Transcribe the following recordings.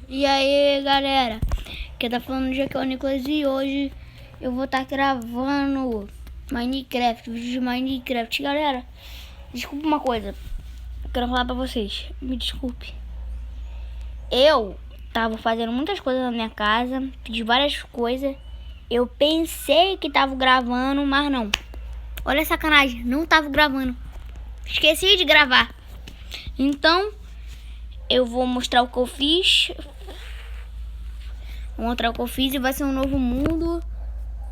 E aí galera, quem tá falando já que é o Nicolas e hoje eu vou estar gravando Minecraft, vídeo de Minecraft. Galera, desculpa uma coisa, eu quero falar pra vocês, me desculpe. Eu tava fazendo muitas coisas na minha casa, fiz várias coisas. Eu pensei que tava gravando, mas não. Olha a sacanagem, não tava gravando. Esqueci de gravar. Então eu vou mostrar o que eu fiz. Vou mostrar o que eu fiz e vai ser um novo mundo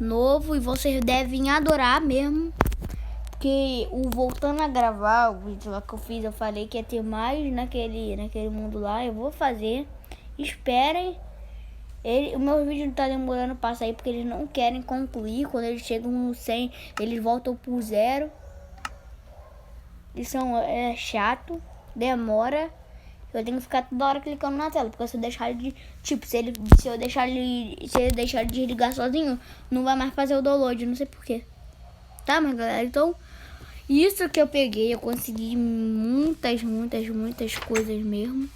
novo. E vocês devem adorar mesmo. Que voltando a gravar o vídeo lá que eu fiz, eu falei que ia ter mais naquele mundo lá. Eu vou fazer. Esperem. O meu vídeo não tá demorando pra sair porque eles não querem concluir. Quando eles chegam no 100, eles voltam pro 0. Isso é chato. Demora. Eu tenho que ficar toda hora clicando na tela, porque se eu deixar ele se eu deixar ele desligar sozinho, não vai mais fazer o download, não sei porquê. Tá, mas galera, então isso que eu peguei, eu consegui muitas coisas mesmo.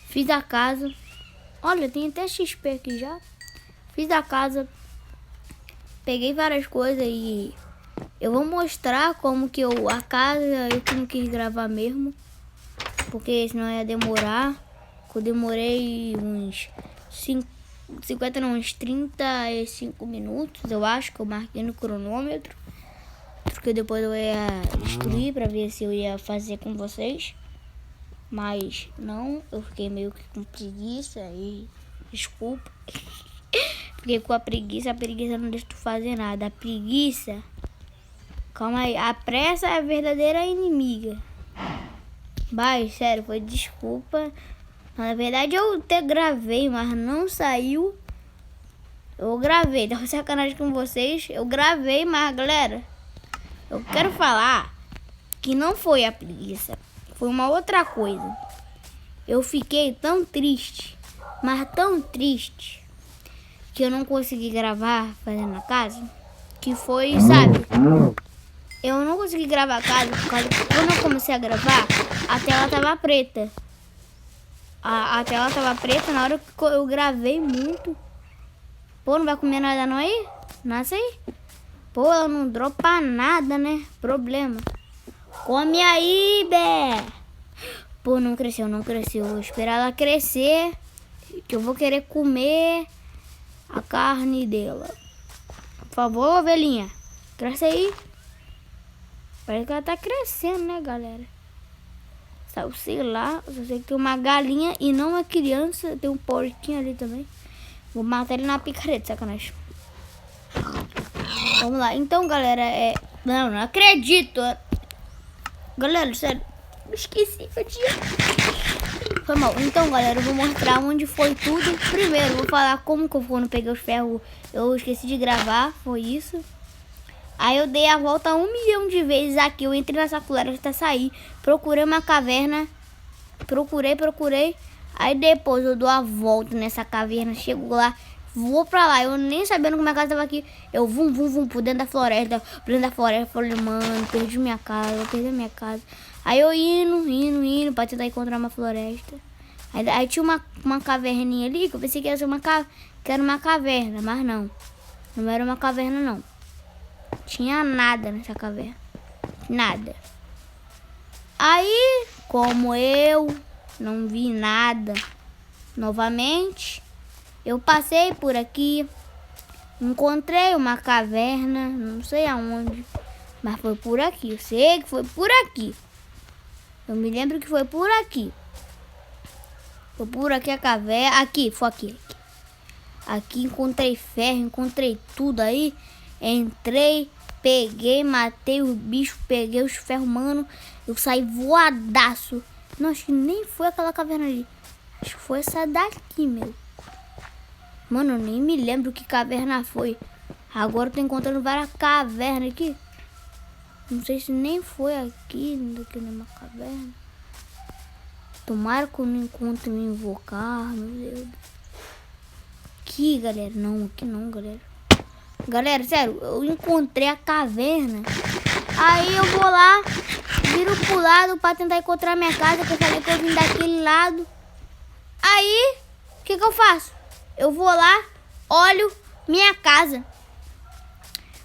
Fiz a casa. Olha, tem até XP aqui já. Fiz a casa. Peguei várias coisas e eu vou mostrar como que a casa eu tenho que gravar mesmo. Porque senão ia demorar. Eu demorei uns 35 minutos, eu acho, que eu marquei no cronômetro. Porque depois eu ia destruir pra ver se eu ia fazer com vocês. Mas não, eu fiquei meio que com preguiça e desculpa. Fiquei com a preguiça não deixa tu fazer nada. A preguiça, calma aí, a pressa é a verdadeira inimiga. Mas, sério, foi desculpa. Na verdade, eu até gravei, mas não saiu. Eu gravei, tava sacanagem com vocês. Eu gravei, mas, galera, eu quero falar que não foi a preguiça. Foi uma outra coisa. Eu fiquei tão triste, mas tão triste, que eu não consegui gravar fazendo a casa. Que foi, sabe? Eu não consegui gravar a casa por causa que quando eu comecei a gravar, a tela tava preta. A tela tava preta na hora que eu gravei muito. Pô, não vai comer nada não aí? Nasce aí. Pô, ela não dropa nada, né? Problema. Come aí, Bé. Pô, não cresceu. Vou esperar ela crescer, que eu vou querer comer a carne dela. Por favor, ovelhinha. Cresce aí. Parece que ela tá crescendo, né, galera? Eu sei lá, eu só sei que tem uma galinha e não uma criança. Tem um porquinho ali também. Vou matar ele na picareta, sacanagem. Vamos lá. Então, galera, não acredito. Galera, sério, esqueci o dia. Foi mal. Então, galera, eu vou mostrar onde foi tudo. Primeiro, vou falar como que eu quando peguei os ferros. Eu esqueci de gravar, foi isso. Aí eu dei a volta 1 milhão de vezes aqui. Eu entrei nessa floresta, saí. Procurei uma caverna. Procurei. Aí depois eu dou a volta nessa caverna. Chego lá, vou pra lá. Eu nem sabendo como a casa tava aqui. Eu vum por dentro da floresta. Falei, mano, perdi minha casa. Aí eu indo pra tentar encontrar uma floresta. Aí tinha uma caverninha ali que eu pensei que era uma caverna. Mas não era uma caverna não. Tinha nada nessa caverna. Nada. Aí, como eu não vi nada novamente, eu passei por aqui. Encontrei uma caverna, não sei aonde, mas foi por aqui. Eu sei que foi por aqui. Eu me lembro que foi por aqui. Foi por aqui a caverna. Foi aqui. Aqui encontrei ferro, encontrei tudo aí. Entrei, peguei, matei os bichos, peguei os ferros, mano. Eu saí voadaço. Não, acho que nem foi aquela caverna ali. Acho que foi essa daqui, meu. Mano, eu nem me lembro que caverna foi. Agora eu tô encontrando várias cavernas aqui. Não sei se nem foi aqui numa caverna. Tomara que eu não encontre me invocar, meu Deus. Aqui, galera. Não, aqui não, galera. Galera, sério, eu encontrei a caverna. Aí eu vou lá, viro pro lado pra tentar encontrar minha casa, que eu falei que eu vim daquele lado. que eu faço? Eu vou lá, olho minha casa.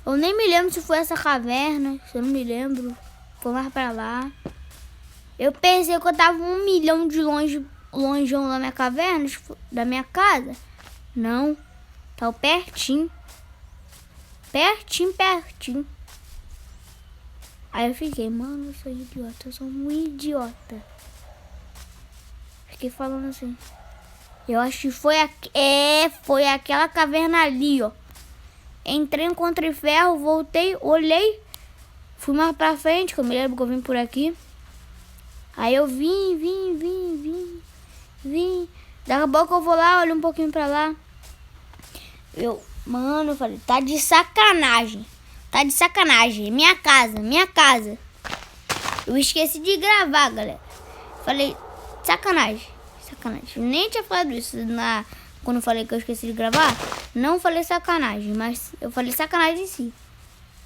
Eu nem me lembro se foi essa caverna, se eu não me lembro. Foi mais pra lá. Eu pensei que eu tava 1 milhão de longeão da minha caverna, da minha casa. Não, tá pertinho. Pertinho. Aí eu fiquei, mano, eu sou idiota, eu sou um idiota. Fiquei falando assim. Eu acho que foi aquela caverna ali, ó. Entrei, encontrei ferro, voltei, olhei. Fui mais pra frente, que eu me lembro que eu vim por aqui. Aí eu vim. Daqui a pouco eu vou lá, olho um pouquinho pra lá. Mano, eu falei, tá de sacanagem. Minha casa. Eu esqueci de gravar, galera. Falei, sacanagem. Eu nem tinha falado isso quando eu falei que eu esqueci de gravar. Não falei sacanagem, mas eu falei sacanagem sim.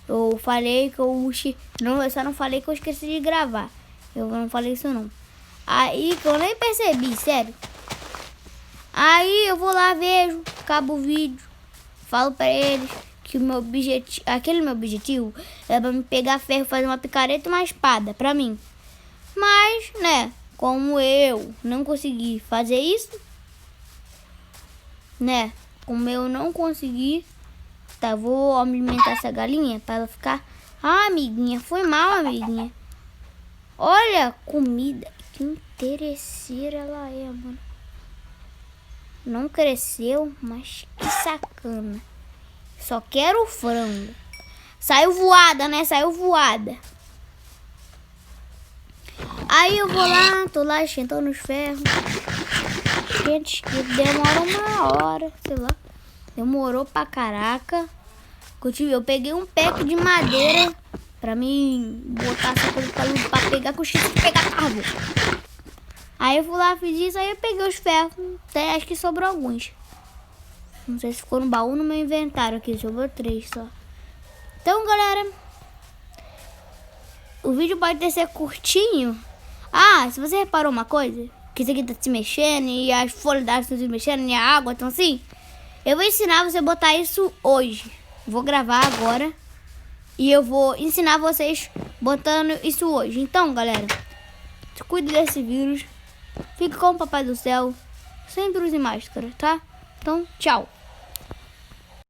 Eu falei que eu só não falei que eu esqueci de gravar. Eu não falei isso não. Aí que eu nem percebi, sério. Aí eu vou lá, vejo, acabo o vídeo. Falo pra eles que aquele meu objetivo é pra me pegar ferro, fazer uma picareta e uma espada pra mim. Mas, né, como eu não consegui fazer isso, né, como eu não consegui, tá, vou alimentar essa galinha pra ela ficar... Ah, amiguinha, foi mal, amiguinha. Olha a comida, que interesseira ela é, mano. Não cresceu, mas que sacana. Só quero o frango. Saiu voada, né? Aí eu vou lá, tô lá esquentando os ferros. Gente, que demora 1 hora, sei lá. Demorou pra caraca. Eu peguei um pack de madeira pra mim botar essa coisa pra pegar, que eu esqueci de pegar carro. Aí eu fui lá, fiz isso, aí eu peguei os ferros. Até acho que sobrou alguns. Não sei se ficou no baú, no meu inventário aqui. Sobrou 3 só. Então, galera, o vídeo pode ser curtinho. Ah, se você reparou uma coisa, que isso aqui tá se mexendo e as folhas da árvore estão se mexendo e a água estão assim, eu vou ensinar você a botar isso hoje. Vou gravar agora e eu vou ensinar vocês botando isso hoje. Então, galera, se cuide desse vírus. Fique com o Papai do Céu. Sempre use máscara, tá? Então, tchau.